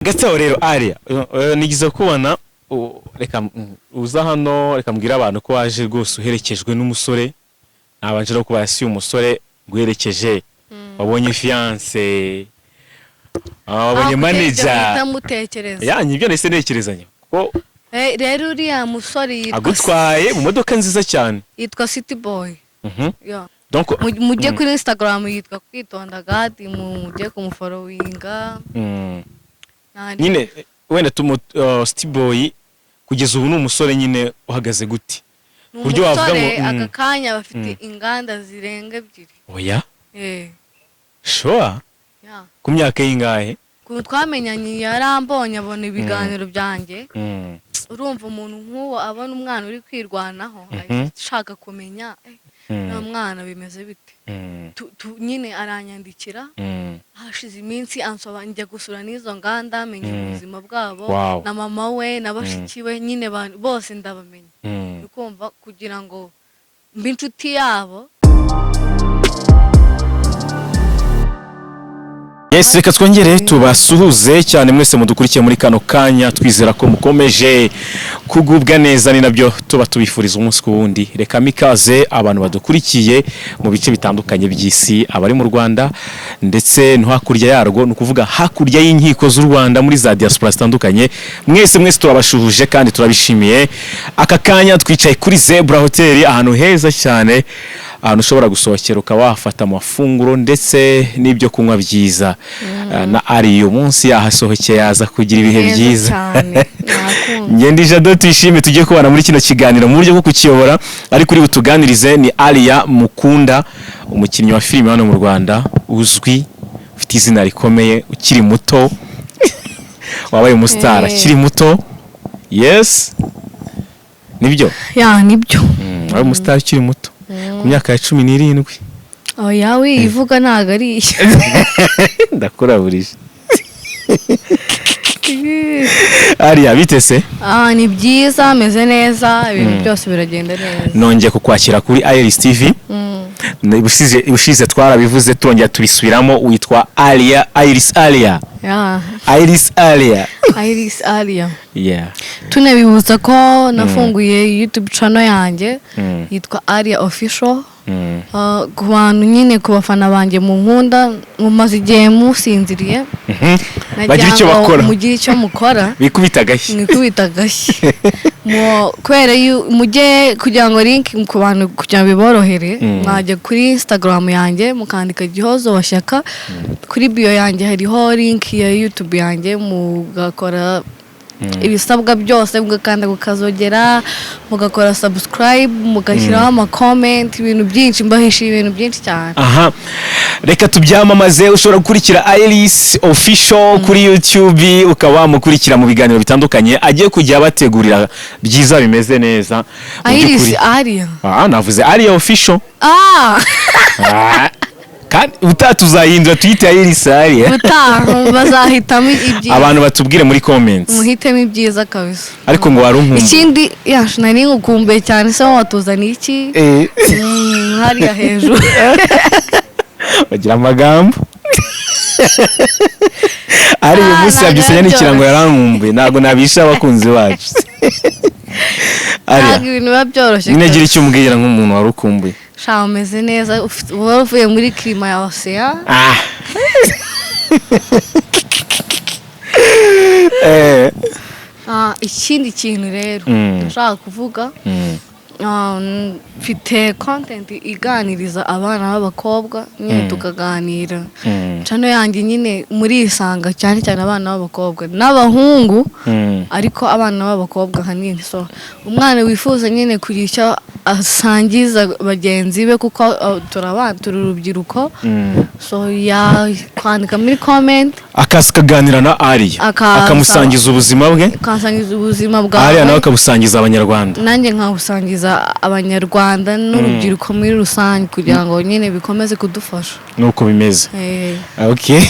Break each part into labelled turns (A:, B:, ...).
A: Gatsaho rero Aria nigize kubona reka uza hano reka mbwira abantu ko waje rwose uherekejwe n'umusore nabanje no kuba yasi umusore guherekeje wabonye fiance wabonye manager yanyu ibyo nese nekerezanya ko
B: rero uriya musore
A: agutwaye mu modoka nziza cyane
B: yitwa City Boy.
A: Donc
B: mujye kuri Instagram yitwa Kwitonda Gadi mujye kumufollowinga.
A: Nyine wenda City Boy kugeza ubu n'umusore nyine uhagaze gute buryo wavuga ngo
B: aka kanya bafite inganda zirenga ebyiri.
A: Oya sure ku myaka y'ingahe
B: ku twamenyanye yarambonye abona ibiganiro byanjye urumva umuntu nk'uwo abona umwana uri kwirwanaho ashaka kumenya na mwana bimeze bite nyine aranyandikira hashize iminsi ansaba njya gusura n'izo nganda menya ubuzima bwabo na mama we na bashiki we nyine bose ndabamenya ukumva kugira ngo mbe inshuti yabo.
A: Yes, reka twongere tubasuhuze cyane mwese mudukurikiye muri kano kanya twizera ko mukomeje kugubwa neza ni nabyo tuba tubifuriza umunsi ku wundi. Reka mikaze abantu badukurikiye mu bice bitandukanye by'isi abari mu Rwanda ndetse no hakurya yarwo no kuvuga hakurya y'inkiko z'u Rwanda muri za diaspora zitandukanye mwese turabashuhuje kandi turabishimiye. Aka kanya twicaye kuri Zebra Hotel ahantu heza cyane ahantu ushobora gusohokera ukawafata amafunguro ndetse n'ibyo kunywa byiza na ari uyu munsi yahasohokeye yaza kugira ibihe byiza. Ngende Jado tuyishime tujye kubana muri kino kiganiro mu buryo bwo kukiyobora ari kuri butuganirize ni Aria Mukunda umukinnyi wa filime hano mu Rwanda uzwi ufite izina rikomeye ukiri muto wabaye umustar akiri muto. Yes nibyo
B: nibyo
A: wabaye umustar ukiri muto ku myaka ya 17.
B: Oya wivuga ntago ari
A: ndakuraburije. Aria bitese
B: ni byiza ameze neza ibintu byose biragenda neza.
A: Nongeye kukwakira kuri Iris TV. Ubushize twarabivuze turongera tubisubiramo witwa Aria Iris Aria. Iris Aria.
B: Iris Aria.
A: Yeah.
B: Tunabibuza ko nafunguye YouTube channel yanjye yitwa Aria Official. Ku bantu nyine ku bafana banjye mu nkunda mumaze igihe musinziriye
A: bagira icyo bakora
B: mugira icyo mukora
A: bikubita gashyi
B: kwera mujye kugira ngo link ku bantu kugira biborohere mwajya kuri Instagram yanjye mukandika Gihozo Washyaka kuri bio yanjye hariho link ya YouTube yanjye mugakora ibisabwa byose mugakanda gukazogera mugakora subscribe mugashyiraho ama comment ibintu byinshi mbahisha ibintu byinshi cyane.
A: Reka tubyamamaze ushobora gukurikira Iris Official kuri YouTube ukaba mukurikira mu biganiro bitandukanye agiye kujya bategurira byiza bimeze neza.
B: Iris Aria
A: navuze Aria Official kandi utatuzahindura tuyite Iris Aria
B: bazahitamo ibyiza
A: abantu batubwire muri comments
B: muhitemo ibyiza kabisa
A: ariko ngo warunkumbuye
B: ikindi nari ngukumbuye cyane se watuzaniye iki hariya hejuru
A: bagira amagambo ari uyu munsi yabyisanya n'ikirango yarankumbuye ntabwo nabisha abakunzi bacu.
B: Ntabwo ibintu biba byoroshye
A: ninagira icyo umbwira nk'umuntu warukumbuye
B: sha umeze neza uvuye muri klima ya Ocean. Ikindi kintu rero ndashaka kuvuga mfite content iganiriza abana b'abakobwa nyine tukaganira channel yanjye nyine muri isanga cyane cyane abana b'abakobwa n'abahungu ariko abana b'abakobwa hanini so umwana wifuza nyine kugira icyo asangiza bagenzi be kuko turi urubyiruko so ya kwandika muri comment
A: akaganira na Aria akamusangiza ubuzima bwe
B: akasangiza ubuzima bwawe
A: Aria nawe akabusangiza abanyarwanda
B: nanjye nkabusangiza abanyarwanda n'urubyiruko muri rusange kugira ngo nyine bikomeze kudufasha
A: nuko bimeze. Okay.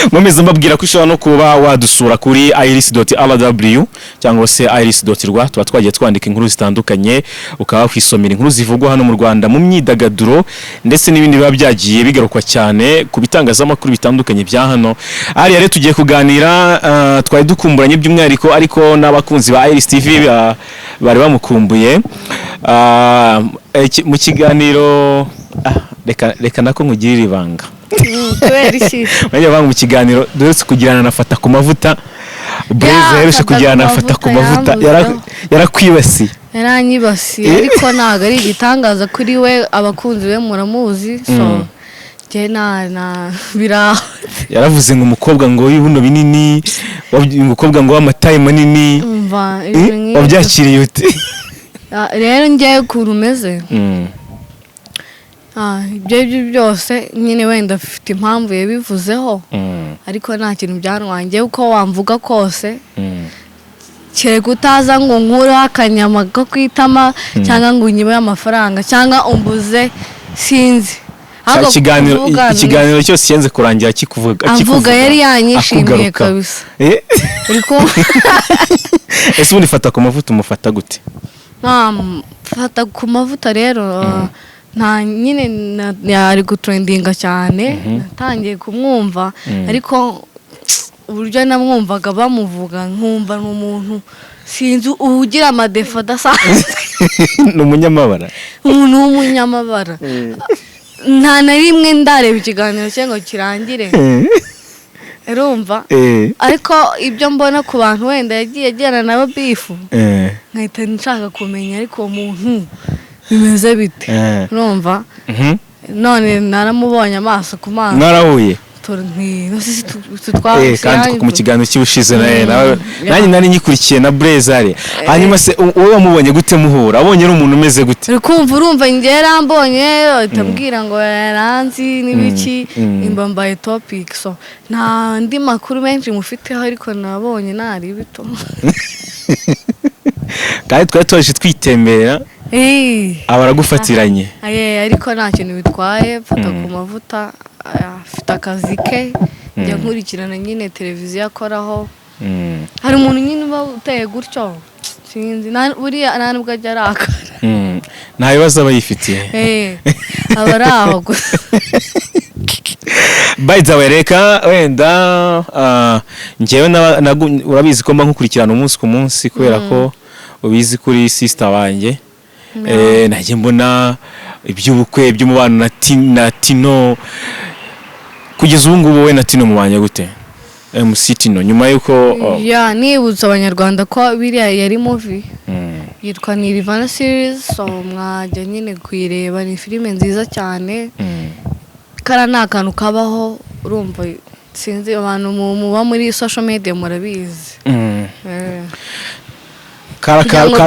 A: nkomeza mbabwira ko ushobora no kuba wadusura kuri iris.rw cyangwa se iris.rwa tuba twagiye twandika inkuru zitandukanye ukaba wakwisomera inkuru zivugwa hano mu Rwanda mu myidagaduro ndetse n'ibindi biba byagiye bigarukwa cyane ku bitangazamakuru bitandukanye bya hano. Ari rero tugiye kuganira twari dukumburanye by'umwihariko ariko n'abakunzi ba Iris TV bari bamukumbuye mu kiganiro reka nako nkugirira ibanga
B: kubera iki
A: bajya banga mu kiganiro duretse kugirana nafata ku mavuta Blaise yaherushye kugirana nafata ku mavuta yarakwibasiye
B: yaranyibasiye ariko ntago ari igitangaza kuri we abakunzi be muramuzi so je na bira
A: yaravuze ngo umukobwa ngo yibuno binini umukobwa ngo w'amataye manini wabyakiriye ute
B: rero ngiye kurumeze ibyo byose nyine wenda afite impamvu yabivuzeho ariko nta kintu byanwangiye uko wamvuga kose kereka utaza ngo nkureho akanyama ko kwitama cyangwa ngo unyibe amafaranga cyangwa umbuze sinzi
A: ikiganiro cyose cyenze kurangira kikuvuga
B: avuga yari yanyishimiye kabisa
A: ese ubundi fata ku mavuta umufata gute?
B: Fata ku mavuta rero nta nyine yari gutrendinga cyane natangiye kumwumva ariko uburyo namwumvaga bamuvuga nkumva n'umuntu sinzi ugira amadefa adasanzwe
A: n'umunyamabara
B: umuntu w'umunyamabara nta na rimwe ndareba ikiganiro cye ngo kirangire urumva ariko ibyo mbona ku bantu wenda yagiye agirana nabo bifu nkahita nshaka kumenya ariko uwo muntu bimeze bite urumva none naramubonye amaso ku maso
A: mwarahuye
B: kandi
A: mu kiganiro cy'ubushize nanjye nari nyikurikiye na Blaise hanyuma se wowe wamubonye gute muhura abonye ari umuntu umeze gute?
B: urumva njye yarambonye atambwira ngo yaranzi n'ibiki imba mbaye topic so nta ndi makuru menshi mufiteho ariko nabonye nari bito
A: kandi twari twaje twitemberera abaragufatiranye
B: ariko nta kintu bitwaye fata ku mavuta afite akazi ke njya nkurikirana nyine televiziyo akoraho hari umuntu nyine uba uteye gutyo sinzi buriya nta nubwo ajya arakara
A: nta bibazo aba yifitiye
B: aba ari aho gusa
A: Blaise reka wenda njyewe urabizi ko mba nkukurikirana umunsi ku munsi kubera ko ubizi kuri sister wanjye najye mbona iby'ubukwe by'umubano na Tino kugeza ubu ngubu we na Tino mubanye gute? MC Tino nyuma yuko
B: nibutsa abanyarwanda ko biriya yari movie yitwa Nirvana series so mwajya nyine kuyireba ni filime nziza cyane kara nta kantu kabaho urumva sinzi abantu muba muri social media murabizi
A: kara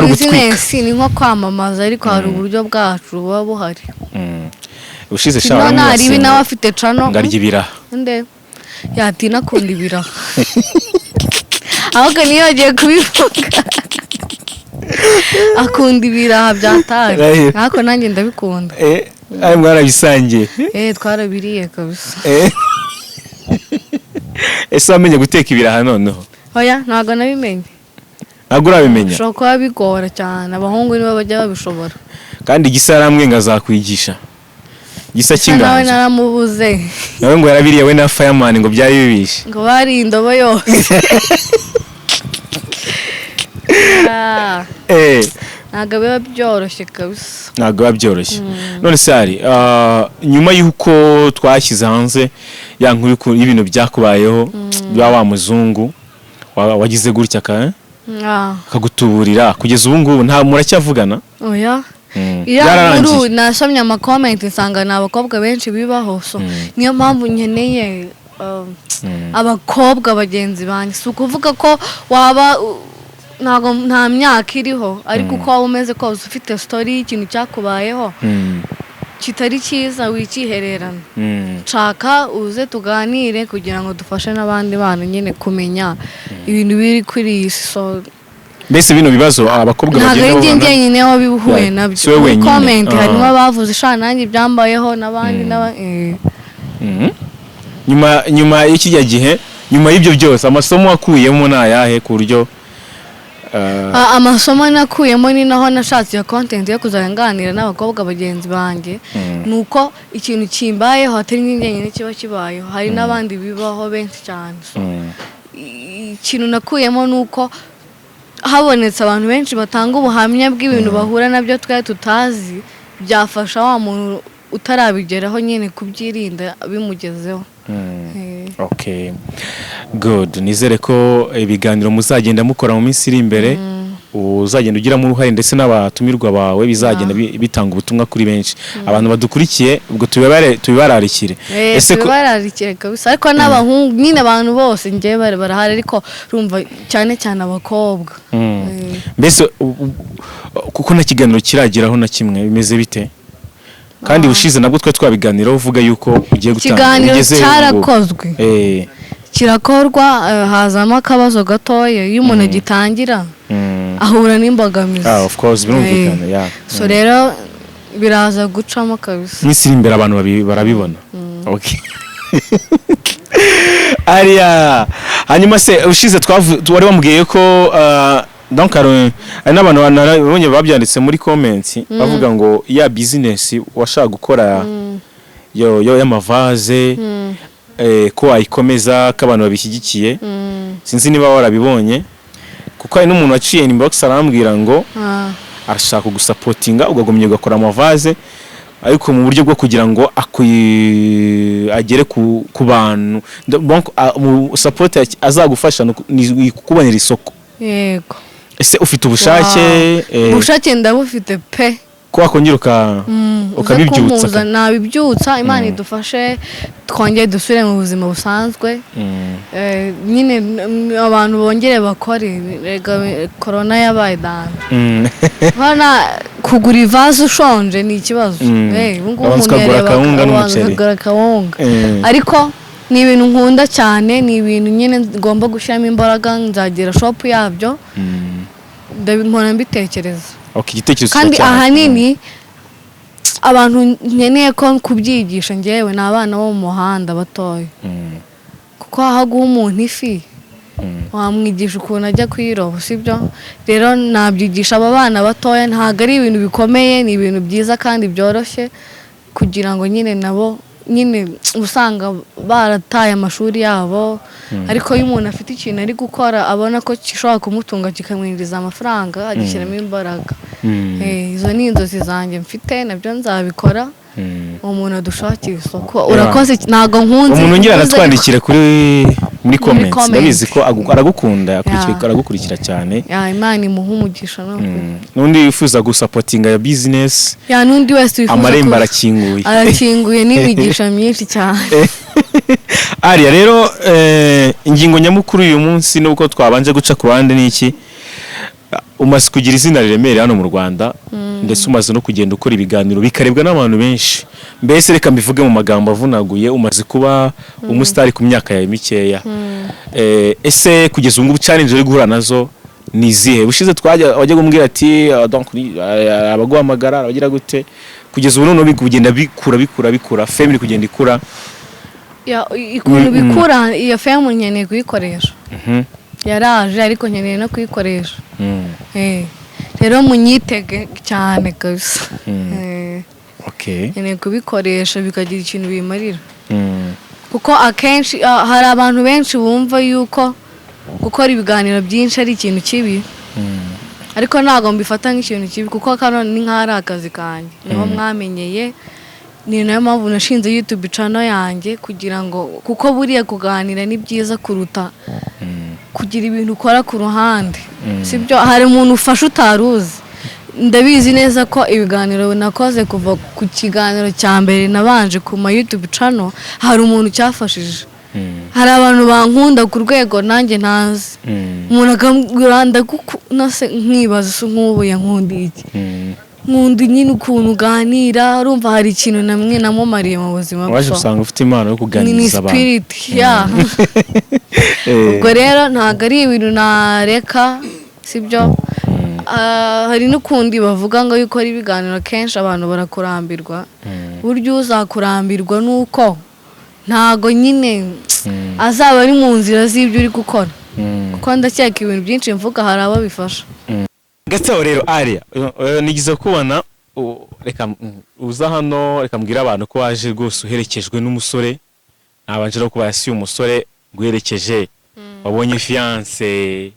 A: gutwika
B: ni nko kwamamaza ariko hari uburyo bwacu buba buhari
A: ushize shawara
B: nari nawe afite cano
A: ngarya ibiraha
B: nde yatina kundi ibiraha ahubwo niyo agiye kubivuga akunda ibiraha byataye ariko nanjye ndabikunda
A: ari mwarabisangiye
B: twarabiriye kabisa
A: ese wamenye guteka ibiraha noneho?
B: oya ntabwo nabimenye.
A: ntabwo urabimenya?
B: ushobora kuba bigora cyane abahungu nibo bajya babishobora
A: kandi Gisa yaramwe ngo azakwigisha Gisa cy'inganzo
B: nawe naramubuze
A: nawe ngo yarabiriye we na Fireman ngo byari bibishe
B: ngo bari indobo yose ntabwo biba byoroshye kabisa
A: ntabwo biba byoroshye none se hari nyuma y'uko twashyize hanze ya nkuru y'ibintu byakubayeho bya wa muzungu wagize gutya akagutuburira kugeza ubu ngubu nta muracyavugana?
B: oya iya nkuru nasomye amakomenti nsanga ni abakobwa benshi bibaho so niyo mpamvu nkeneye abakobwa bagenzi banjye si ukuvuga ko waba nta myaka iriho ariko uko waba umeze kose ufite story y'ikintu cyakubayeho kitari cyiza wikihererana nshaka uze tuganire kugira ngo dufashe n'abandi bana nyine kumenya ibintu biri kuri iyi so
A: mbese bino bibazo abakobwa bagenda
B: babana ntabwo njye nyine wabihuye nabyo muri comment harimo bavuze sha nanjye byambayeho n'abandi
A: nyuma y'iki gihe, nyuma y'ibyo byose amasomo wakuyemo nayahe ku buryo
B: amasomo nakuyemo ni naho nashatse iyo content yo kuzaganira n'abakobwa bagenzi banjye nuko ikintu kimbayeho atari njyenyine kiba kibayeho, hari n'abandi bibaho benshi cyane. Ikintu nakuyemo nuko habonetse abantu benshi batanga ubuhamya bw'ibintu bahura nabyo twari tutazi, byafasha wa muntu utarabigeraho nyine kubyirinda bimugezeho.
A: Okay, good. Nizere ko ibiganiro muzagenda mukora mu minsi iri imbere uzagenda ugiramo uruhare ndetse n'abatumirwa bawe bizagenda bitanga ubutumwa kuri benshi. Abantu badukurikiye ubwo tubibararikire.
B: Ese tubibararikire kabisa, ariko n'abahungu nyine abantu bose ngiye barahari, ariko rumva cyane cyane abakobwa.
A: Mbese kuko na kiganiro kiragiraho na kimwe bimeze bite? Kandi ushize nabwo twabiganiraho uvuga yuko ugiye gutanga
B: ugeze cyarakozwe. Kirakorwa, hazamo akabazo gatoya iyo umuntu agitangira ahura n'imbogamizi.
A: Of course birumvikana, yeah.
B: So rero biraza gucamo kabisa.
A: N'isi imbere abantu barabibona. Okay. Ariya hanyuma se ushize wari wambwiye ko donc ari n'abantu banabonye babyanditse muri comments bavuga ngo ya business washaka gukora yo y'amavaze ko ayikomeza k'abantu babishyigikiye. Sinzi niba warabibonye kuko hari n'umuntu waciye inbox arambwira ngo arashaka gusupportinga ugagomye ugakora amavaze ariko mu buryo bwo kugira ngo agere ku bantu, donc support azagufasha kukubonera isoko.
B: Yego.
A: Ese ufite ubushake?
B: Ubushake ndabufite pe.
A: Ko wakongera ukabibyutsa.
B: Nabibyutsa, Imana idufashe twongeye dusubire mu buzima busanzwe. Nyine abantu bongere bakore, corona yabaye dance. Bana kugura ivaze ushonje ni ikibazo.
A: Umuntu yareba
B: kawunga. Ariko ni ibintu nkunda cyane, ni ibintu nyine ngomba gushyiramo imbaraga, nzagira shop yabyo. Ndabimora mbitekereza. Kandi ahanini abantu nkeneye ko kubyigisha ngewe ni abana bo mu muhanda batoya, kuko ahaguha umuntu ifi wamwigisha ukuntu ajya kuyiroba, sibyo? Rero nabyigisha aba bana batoya, ntabwo ari ibintu bikomeye, ni ibintu byiza kandi byoroshye kugira ngo nyine nabo nyine usanga barataye amashuri yabo, ariko iyo umuntu afite ikintu ari gukora abona ko gishobora kumutunga kikamwinjiza amafaranga agishyiramo imbaraga. Izo ni inzozi zanjye mfite, nabyo nzabikora. Umuntu adushakira isoko. Urakoze, ntago nkunze.
A: Umuntu ngira aratwandikire muri comments, ndabizi ko aragukunda, aragukurikira cyane.
B: Imana imuha umugisha
A: n'undi wifuza gusupportinga ya business.
B: N'undi wese wifuza
A: amarembo arakinguye.
B: Arakinguye n'imigisha myinshi cyane.
A: Ariya rero ingingo nyamukuru uyu munsi nuko twabanje guca ku ruhande n'iki, umaze kugira izina riremereye hano mu Rwanda ndetse umaze no kugenda ukora ibiganiro bikarebwa n'abantu benshi. Mbese reka mbivuge mu magambo avunaguye, umaze kuba umusitari ku myaka yawe mikeya. Ese kugeza ubu challenge uri guhura nazo ni izihe? Bushize wajya kumbwira ati donc abaguhamagara abagira gute, kugeza ubu none bigenda bikura family kugenda ikura.
B: Ikuntu bikura, iyo family nkeneye kuyikoresha. Yaraje ariko nkeneye no kuyikoresha. Rero munyitege cyane kabisa.
A: Okay.
B: Nkeneye kubikoresha bikagira ikintu bimarira. Kuko akenshi hari abantu benshi bumva yuko gukora ibiganiro byinshi ari ikintu kibi. Ariko ntago mbifata nk'ikintu kibi, kuko kano ni nk'ari akazi kanjye. Niho mwamenyeye, ni nayo mpamvu nashinze YouTube channel yanjye kugira ngo, kuko buriya kuganira ni byiza kuruta kugira ibintu ukora ku ruhande. Sibyo, hari umuntu ufasha utaruzi. Ndabizi neza ko ibiganiro nakoze kuva ku kiganiro cya mbere nabanje ku ma YouTube channel hari umuntu cyafashije. Hari abantu bankunda ku rwego nanjye ntazi. Umuntu akambwira nase nkibaza se nk'ubu yankundiye iki. Nkunda nyine ukuntu uganira, urumva hari ikintu namwe namumariye mu buzima bwe.
A: Waje usanga ufite impano yo kuganiriza abantu.
B: Ni spirit, ubwo rero ntago ari ibintu nareka, sibyo? Hari n'ukundi bavuga ngo yuko ari ibiganiro kenshi abantu barakurambirwa. Buryo uzakurambirwa nuko ntago nyine azaba ari mu nzira z'ibyo uri gukora kuko ndakeka ibintu byinshi mvuga hari abo bifasha.
A: Gatsaho rero Aria nigize kubona reka uza hano reka mbwira abantu ko waje rwose uherekejwe n'umusore nabanje no kuba yasi umusore guherekeje wabonye fiance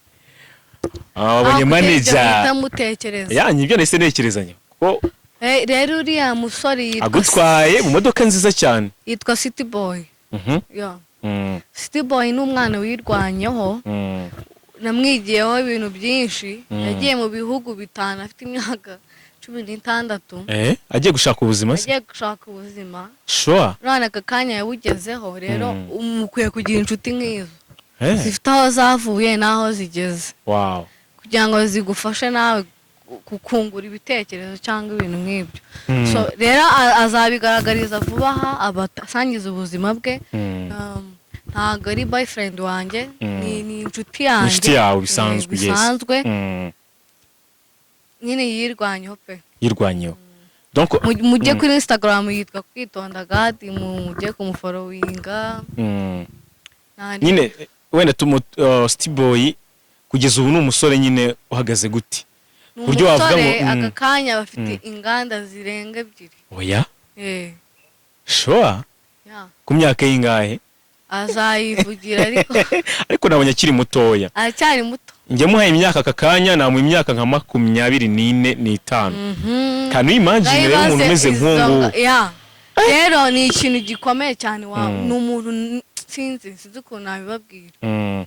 A: wabonye manager
B: ndamutekereza
A: yanyu ibyo nese nekerezanya ko
B: rero uriya musore
A: agutwaye mu modoka nziza cyane
B: yitwa City Boy. City Boy ni umwana wirwanyeho namwigiyeho ibintu byinshi yagiye mu bihugu bitanu afite imyaka 16
A: agiye gushaka ubuzima
B: sure none aka kanya yawugezeho rero umukwiye kugira inshuti nk'izo zifite aho zavuye n'aho zigeze kugira ngo zigufashe nawe kukungura ibitekerezo cyangwa ibintu nk'ibyo. So rero azabigaragariza vuba aha abasangiza ubuzima bwe. Ntabwo ari boyfriend wanjye ni inshuti yanjye,
A: inshuti yawe bisanzwe
B: nyine yirwanyeho pe
A: yirwanyeho. Donc
B: mujye kuri Instagram yitwa Kwitonda God, mujye kumufollowinga.
A: Nyine wenda City Boy kugeza ubu n'umusore nyine uhagaze gute buryo wavuga ngo
B: aka kanya bafite inganda zirenga 2.
A: Oya sure ku myaka y'ingahe
B: azayivugira
A: ariko nabonye akiri mutoya,
B: aracyari muto.
A: Njye muhaye imyaka aka kanya namu imyaka nka 24 n'itanu. Can you imagine rero umuntu umeze nk'ungu?
B: Rero ni ikintu gikomeye cyane ni umuntu sinzi ukuntu nabibabwira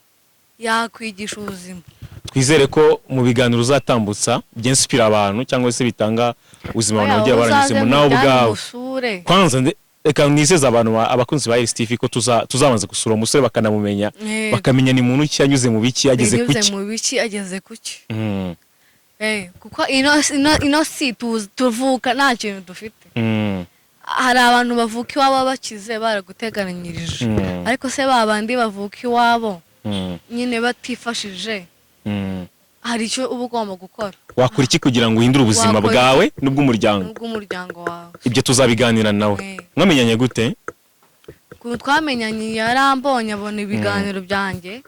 B: yakwigisha ubuzima.
A: Twizere ko mu biganiro uzatambutsa byinspira abantu cyangwa se bitanga ubuzima abantu bagiye baranyuzemo nawe ubwawe. Kwanza reka nizeza abantu abakunzi ba STV ko tuzabanza gusura umusore bakanamumenya bakamenya ni muntu ki yanyuze mu biki ageze kuki. Kuko ino si tuvuka nta kintu dufite. Hari abantu bavuka iwabo bakize baraguteganyirije, ariko se babandi bavuka iwabo nyine batifashije hari icyo uba ugomba gukora. Wakora iki kugira ngo uhindure ubuzima bwawe
B: n'ubw'umuryango wawe?
A: Ibyo tuzabiganira nawe. Mwamenyanye gute?
B: Twamenyanye yarambonye abona ibiganiro byanjye.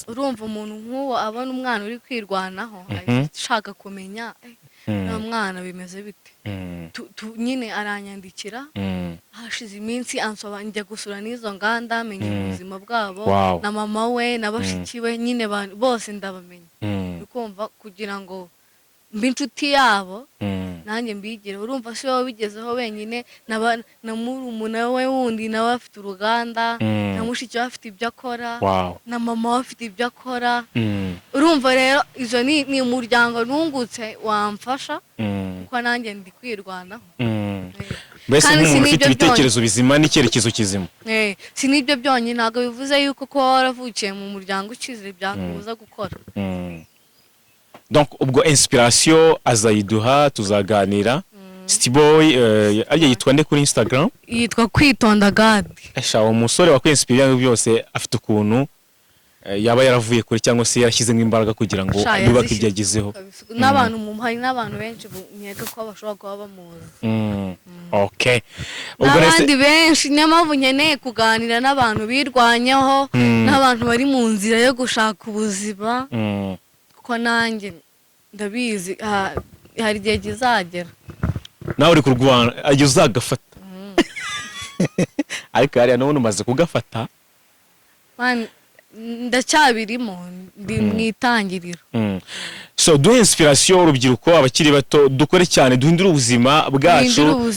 B: Urumva umuntu nk'uwo abona umwana uri kwirwanaho ashaka kumenya na mwana bimeze bite. Nyine aranyandikira hashize iminsi ansoba njya gusura n'izo nganda menya ubuzima bwabo na mama we na bashiki we nyine bose ndabamenya. Ukumva kugira ngo mbi inshuti yabo nanjye mbigire. Urumva se wowe bigezeho wenyine na murumuna we wundi nawe afite uruganda na mushiki we afite ibyo akora na mama we afite ibyo akora. Urumva rero izo ni umuryango nungutse wamfasha kuko nanjye ndi kwirwanaho.
A: Mbese nk'umuntu ufite ibitekerezo bizima n'icyerekezo kizima.
B: Si n'ibyo byonyine ntabwo bivuze yuko ko waravukiye mu muryango ukize byakubuza gukora.
A: Donc ubwo inspiration azayiduha tuzaganira. City Boy ariye yitwa nde kuri Instagram?
B: Yitwa Kwitonda God.
A: Umusore wa kwinspira byose afite ukuntu yaba yaravuye kure cyangwa se yarashyizemo imbaraga kugira ngo yubake ibyo yagezeho.
B: N'abantu hari n'abantu benshi nkeka ko bashobora kuba bamuzi.
A: Okay.
B: N'abandi benshi nyamavu nkeneye kuganira n'abantu birwanyeho n'abantu bari mu nzira yo gushaka ubuzima. Kuko nanjye ndabizi hari igihe kizagera
A: nawe uri kurwana ajya uzagafata. Ariko hariya none umaze kugafata
B: ndacyabirimo ndi mwitangiriro.
A: So duhe inspiration urubyiruko abakiri bato dukore cyane duhindura ubuzima bwacu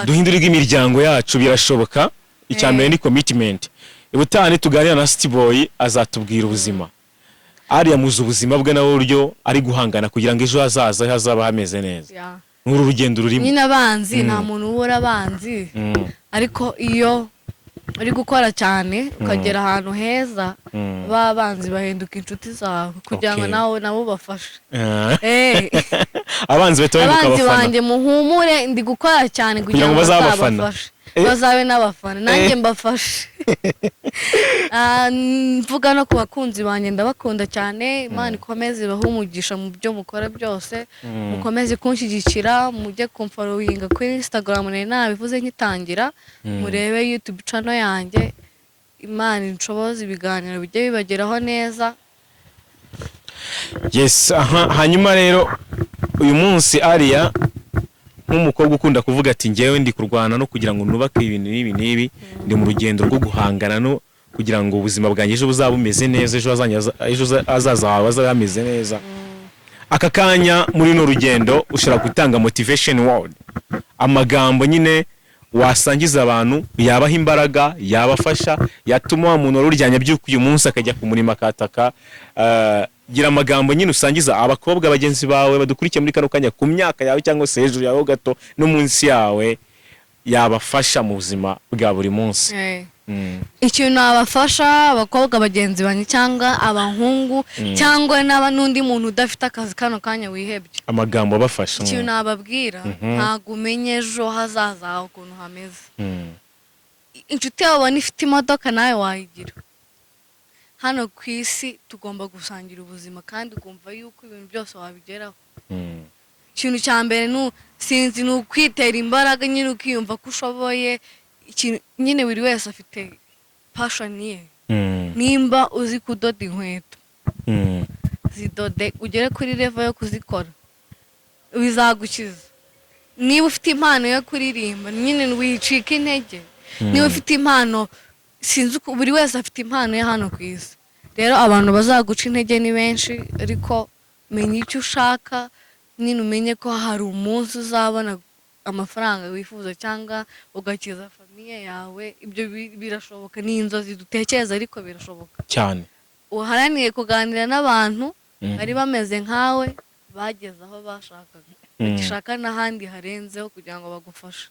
A: duhindura imiryango yacu birashoboka. Icyambere ni commitment. Ubutane tuganira na City Boy azatubwira ubuzima ariya muzi ubuzima bwe na buryo ari guhangana kugira ngo ejo hazaza hazaba hameze neza. Nkuru rugendo rurimo
B: nyine abanzi nta muntu ubura abanzi, ariko iyo uri gukora cyane ukagera ahantu heza babanzi bahinduka inshuti zawe kugira ngo nawe nabo bafashe.
A: abanzi bahita bahinduka
B: abanzi
A: abafana
B: banjye muhumure ndi gukora cyane kugira ngo
A: bazabe abafana.
B: bazabafashe bazabe n'abafana nanjye mbafashe. Mvuga no ku bakunzi banjye ndabakunda cyane, Imana ikomeze ibahe umugisha mu byo mukora byose, mukomeze kunshyigikira, mujye kumfollowinga kuri Instagram nari nabivuze nkitangira, murebe YouTube channel yanjye, Imana inshoboze ibiganiro bijye bibageraho neza.
A: Yes, hanyuma rero uyu munsi Aria nk'umukobwa ukunda kuvuga ati ngewe ndi kurwana no kugira ngo nubake ibintu n'ibi ndi mu rugendo rwo guhangana no kugira ngo ubuzima bwanjye ejo buzaba bumeze neza, ejo azaza hawe azabe ameze neza. Aka kanya muri no rugendo ushobora gutanga motivation word, amagambo nyine wasangiza abantu yabaha imbaraga, yabafasha, yatuma wa muntu ururyanya byuko uyu munsi akajya ku murima akataka. Gira amagambo nyine usangiza abakobwa bagenzi bawe badukurikiye muri kano kanya ku myaka yawe cyangwa se hejuru yawe gato no munsi yawe, yabafasha mu buzima bwa buri munsi.
B: Ikintu nabafasha abakobwa bagenzi banjye cyangwa abahungu cyangwa n'undi muntu udafite akazi kano kanya wihebye,
A: amagambo abafasha.
B: Ikintu nababwira ntago umenye ejo hazaza hawe ukuntu hameze. Inshuti yawe ifite imodoka nawe wayigira. Hano ku isi tugomba gusangira ubuzima kandi ukumva yuko ibintu byose wabigeraho. Ikintu cya mbere sinzi ni ukwitera imbaraga nyine ukiyumva ko ushoboye. Nyine buri wese afite passion ye. Nimba uzi kudoda inkweto zidode ugere kuri level yo kuzikora bizagukiza. Niba ufite impano yo kuririmba nyine wicika intege. Niba ufite impano sinzi uko buri wese afite impano ya hano ku isi. Rero abantu bazaguca intege ni benshi, ariko menya icyo ushaka, nyine umenye ko hari umunsi uzabona amafaranga wifuza cyangwa ugakiza famiye yawe. Ibyo birashoboka, ni inzozi dutekereza ariko birashoboka cyane. Uharaniye kuganira n'abantu bari bameze nkawe, bageze aho bashakaga, bagishaka n'ahandi harenzeho kugira ngo bagufashe.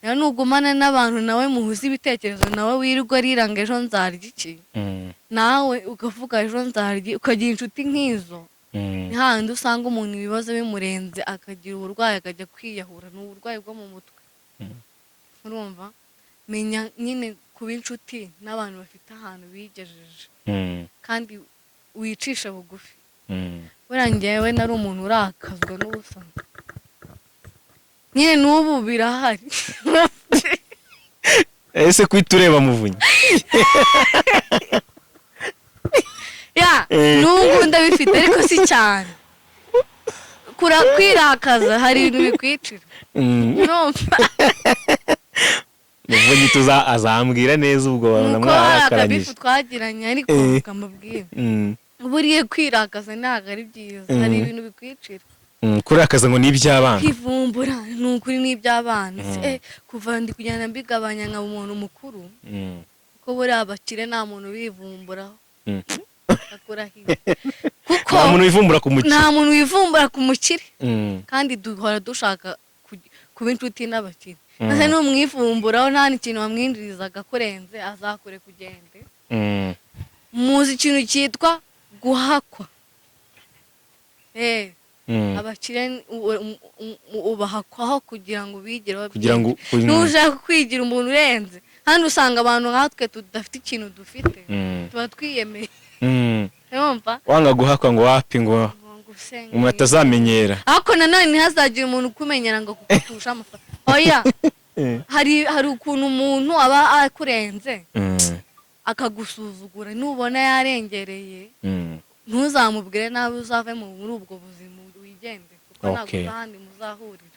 B: Rero nugumana n'abantu nawe muhuza ibitekerezo, nawe wirirwa riranga ejo nzarya iki, nawe ukavuga ejo nzarya, ukagira inshuti nk'izo, ni handi usanga umuntu ibibazo bimurenze akagira uburwayi akajya kwiyahura, ni uburwayi bwo mu mutwe. Urumva, menya nyine kuba inshuti n'abantu bafite ahantu bigejeje kandi wicisha bugufi. Buriya njyewe nari umuntu urakazwa n'ubusa, nyine n'ubu birahari.
A: Ese kwita ureba muvunyi
B: n'ubu ndabifite ariko si cyane. Kwirakaza hari ibintu bikwicira.
A: muvunyi azambwira neza ubwo
B: akabifu twagiranye, ariko ukamubwira buriye kwirakaza ntabwo ari byiza, hari ibintu bikwicira.
A: Kurakaza ngo ni iby'abana,
B: kwivumbura ni ukuri ni iby'abana. Kuva ndi kugenda mbigabanya nka umuntu mukuru, kuko buriya abakire nta muntu wivumburaho. Kuko
A: nta muntu wivumbura ku mukire,
B: nta muntu wivumbura ku mukire, kandi duhora dushaka kuba inshuti n'abakire. Nase n'umwivumburaho nta n'ikintu wamwinjirizaga kurenze azakure kugende. Muzi ikintu cyitwa guhakwa. Abakire ubahakwaho kugira ngo bigireho,
A: kugira ngo
B: nushaka kwigira umuntu urenze. Handi usanga abantu nkatwe tudafite ikintu dufite, tuba twiyemeye. Urumva,
A: wanga guhakwa ngo wapi ngo umuntu atazamenyera.
B: Ariko nanone ntihazagira umuntu ukumenyera ngo kukutusha amafaranga. Oya, hari ukuntu umuntu aba akurenze akagusuzugura, nubona yarengereye ntuzamubwire nabi, uzave muri ubwo buzima wigende, kuko ntabwo ahandi muzahurira.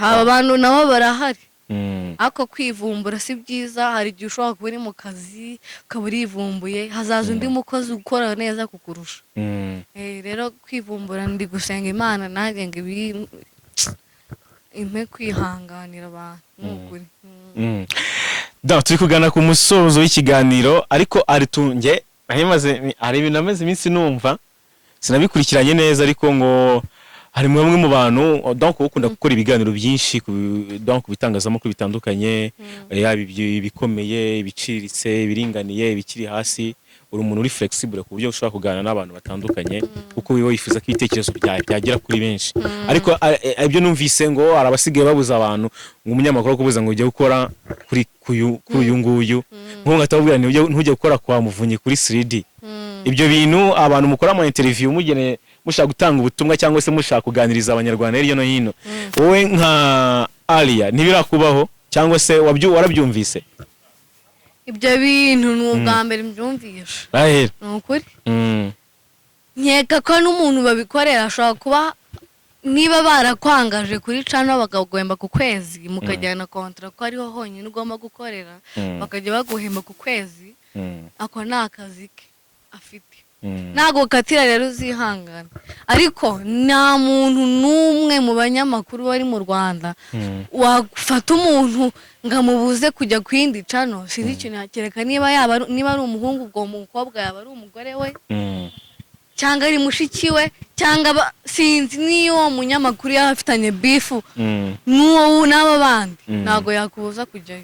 B: Aba bantu nabo barahari, ariko kwivumbura si byiza. Hari igihe ushobora kuba uri mu kazi ukaba urivumbuye, hazaza undi mukozi ukora neza kukurusha. Rero kwivumbura, ndi gusenga Imana nanjye ngo impe kwihanganira abantu n'ukuri.
A: Turi kugana ku musozo w'ikiganiro, ariko aritunge hari ibintu amaze iminsi numva sinabikurikiranye neza, ariko ngo hari bamwe mu bantu donc ukunda gukora ibiganiro byinshi donc bitangazamakuru bitandukanye, yaba ibikomeye, ibiciriritse, ibiringaniye, ibikiri hasi, uri umuntu uri flexible ku buryo ushobora kuganira n'abantu batandukanye kuko wiwe wifuza ko ibitekerezo byawe byagera kuri benshi ariko ibyo numvise ngo arabasigaye babuza abantu ngo umunyamakuru kubuza ngo ujye gukora kuri uyu nguyu nko ngatabwira ntujye gukora kwa Muvunyi kuri 3D ibyo bintu abantu mukora ama interview mugene mushaka gutanga ubutumwa cyangwa se mushaka kuganiriza abanyarwanda hirya no hino wowe nka Alia ntibirakubaho cyangwa se warabyumvise
B: ibyo bintu ni ubwa mbere mbyumvisha
A: ahera
B: ni ukuri nkeka ko n'umuntu babikorera ashobora kuba niba barakwangaje kuri cano bakagwemba ku kwezi mukajyana kontra ko ariho honyine ugomba gukorera bakajya baguhemba ku kwezi ako ni akazi ke afite ntabwo katira rero uzihangana ariko nta muntu n'umwe mu banyamakuru bari mu Rwanda wafata umuntu ngamubuze kujya ku yindi cano sinzi ikintu kereka niba ari umuhungu ubwo umukobwa yaba ari umugore we cyangwa ari mushiki we cyangwa sinzi niyo uwo munyamakuru yaba afitanye bifu n'uwo n'aba bandi ntabwo yakubuza kujyayo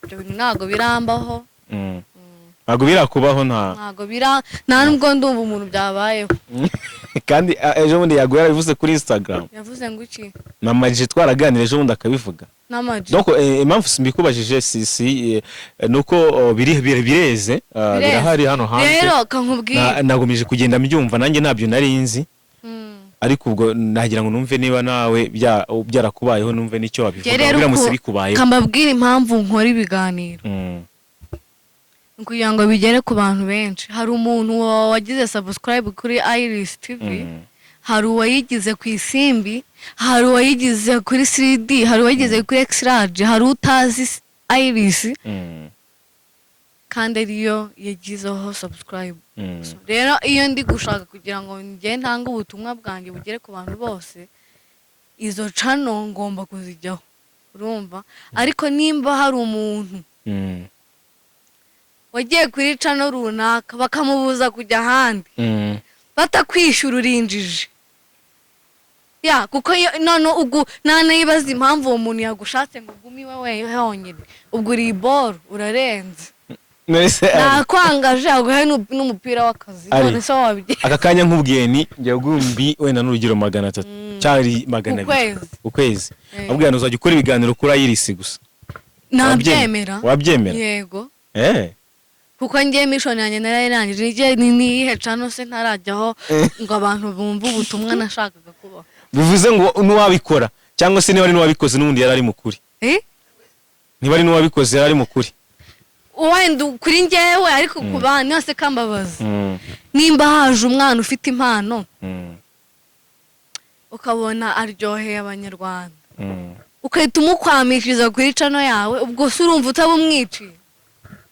B: ibyo bintu ntabwo birambaho
A: ntabwo birakubaho
B: nta nubwo ndumva umuntu byabayeho
A: kandi ejo bundi yaguye yarabivuze kuri Instagram
B: yavuze ngo iki
A: na Maji twaraganira ejo bundi akabivuga donc impamvu simbikubajije si nuko bireze birahari hano hanze
B: rero kankubwiye
A: nagumije kugenda mbyumva nanjye nabyo nari nzi ariko ubwo nagira ngo numve niba nawe byarakubayeho numve nicyo wabivuga biramutse bikubayeho
B: kambabwira impamvu nkora ibiganiro kugira ngo bigere ku bantu benshi hari umuntu wagize subscribe kuri Iris TV hari uwayigize ku Isimbi hari uwayigize kuri 3D hari uwayigize kuri X-Large hari utazi Iris kandi ariyo yagizeho subscribe rero iyo ndi gushaka kugira ngo njye ntanga ubutumwa bwanjye bugere ku bantu bose izo cano ngomba kuzijyaho urumva ariko nimba hari umuntu wagiye kuri cano runaka bakamubuza kujya ahandi batakwishyura urinjije kuko none ubwo nanayibaza impamvu uwo muntu yagushatse ngo ugume iwe honyine ubwo uri boro urarenze nakwangaje aguhe n'umupira w'akazi none se wabigiye
A: aka kanya nk'ubwiye ni njya gumbi wenda n'urugero 300 cyari 200 ukwezi abwira ngo uzajya ukora ibiganiro kuri Iris gusa
B: nabyemera
A: wabyemera
B: yego kuko ngiye mission yanjye narayirangije niyihe cano se ntarajyaho ngo abantu bumve ubutumwa nashakaga kubaho
A: bivuze ngo n'uwabikora cyangwa se niba ari n'uwabikoze n'undi yari ari mukuri niba ari n'uwabikoze yari ari mukuri
B: wenda kuri njyewe ariko ku bandi yose kambabaza nimba haje umwana ufite impano ukabona aryoheye abanyarwanda ukahita umukwamishiriza kuri cano yawe ubwo se urumva utabumwiciye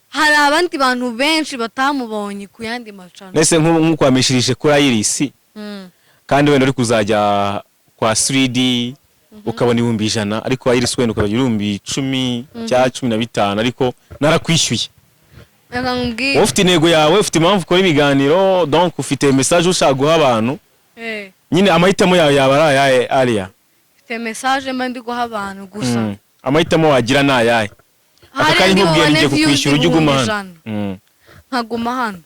B: hari abandi bantu benshi batamubonye ku yandi macano
A: nese nk'ukwamishirije kuri Iris kandi wenda uri kuzajya kwa 3D ukabona 100 ariko Iris wenda ukabona 10 cya 15 ariko narakwishyuye ufite intego yawe ufite impamvu ukora ibiganiro donc ufite message ushaka guha abantu nyine amahitamo yawe yaba ari ayahe Alia
B: ufite message mba ndi guha abantu gusa
A: amahitamo wagira ni ayahe akakanya nkubwiye ngiye kukwishyura ujye uguma hano
B: nkaguma hano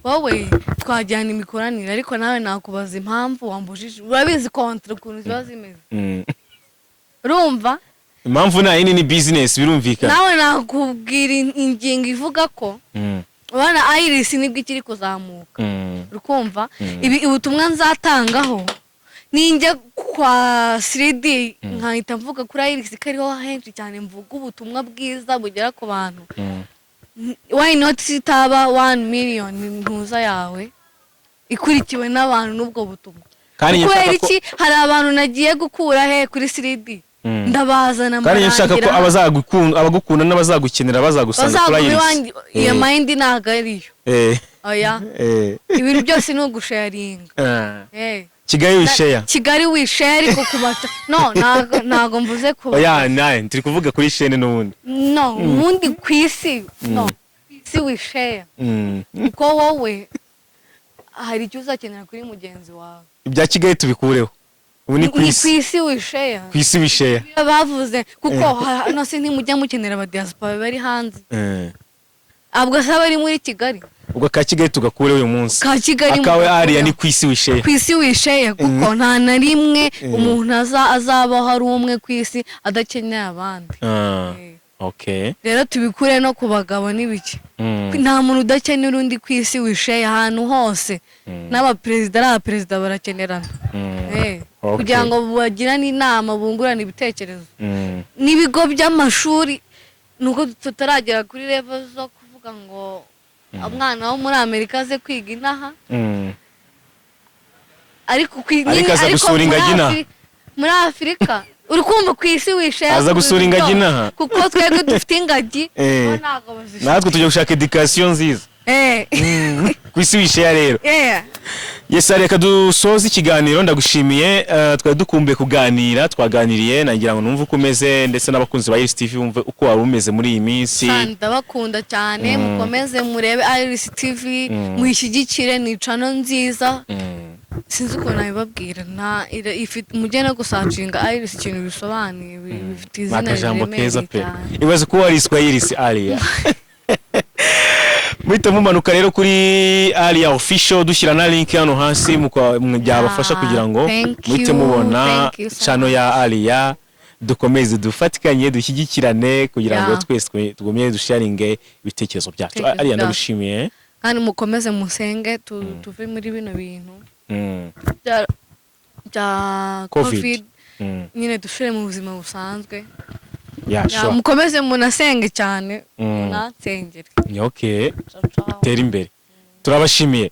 B: wowe twajyana imikoranire ariko nawe nakubaza impamvu wambujije urabizi kontra ukuntu ziba zimeze urumva
A: impamvu nta yindi ni business birumvikana
B: nawe nakubwira ingingo ivuga ko ubona Iris nibwo ikiri kuzamuka urukumva ibi ubutumwa nzatangaho ninjye kwa 3D nkahita mvuga kuri Iris kariho henshi cyane mvuga ubutumwa bwiza bugera ku bantu why not sitaba 1 million ntuza yawe ikurikiwe n'abantu n'ubwo butumwa kubera iki hari abantu nagiye gukura he kuri 3D ndabazana
A: kandi nshaka ko abagukunda n'abazagukenera bazagusanga kuri Iris
B: iyo mind ntago ariyo oya ibintu byose ni ugusharinga Kigali wishare ariko kubata no ntago mvuze ko
A: oya naye turi kuvuga kuri chaîne n'ubundi
B: no ubundi kwisi no kwisi wishare uko wowe hari icyo uzakenera kuri mugenzi wawe
A: ibya Kigali tubikureho ubu ni
B: kwisi wishare
A: kwisi wishare
B: bavuze kuko no se ntimujya mukenera aba diaspora bari hanze abwo asaba ari muri Kigali
A: ubwo ka Kigali tugakure uyu munsi
B: ka Kigali
A: akawe Alia ni kwisi wisheye
B: kwisi wisheye kuko nta na rimwe umuntu azabaho ari umwe kwisi adakeneye abandi.
A: Okay,
B: rero tubikure no ku bagabo n'ibiki nta muntu udakenera undi kwisi wisheye ahantu hose n'abaperezida barakenerana kugira ngo bagirane inama bungurane ibitekerezo. N'ibigo by'amashuri nuko tutaragera kuri level zo kuvuga ngo umwana wo muri Amerika aze kwiga inaha ariko
A: gusura ingagi inaha
B: muri Afurika uri kumva ku isi wisheye
A: aza gusura ingagi inaha
B: kuko twebwe dufite ingagi
A: natwe tujya gushaka education nziza ku isi wisheye rero. Yes, reka dusoze ikiganiro ndagushimiye twari dukumbuye kuganira twaganiriye nagira ngo numve uko umeze ndetse n'abakunzi ba Iris TV bumve uko wari umeze muri iyi minsi.
B: Ndabakunda cyane mukomeze murebe Iris TV muyishyigikire ni channel nziza sinzi uko nabibabwira nta ifite mugena gusacinga Iris ikintu bisobanuye bifite izina rimwe
A: ibaze ko wariswa Iris Alia Mwite mumanuka rero kuri Alia official dushyira na link hano hasi byabafasha kugira ngo mwite mubona channel ya Alia dukomeze dufatikanye dushyigikirane kugira ngo twese tugumye dusharinge ibitekerezo byacu. Alia ndagushimiye
B: kandi mukomeze musenge tuve muri bino bintu bya covid nyine dushire mu buzima busanzwe. Mukomeze munasenge cyane munansengere.
A: Okay, tera imbere turabashimiye.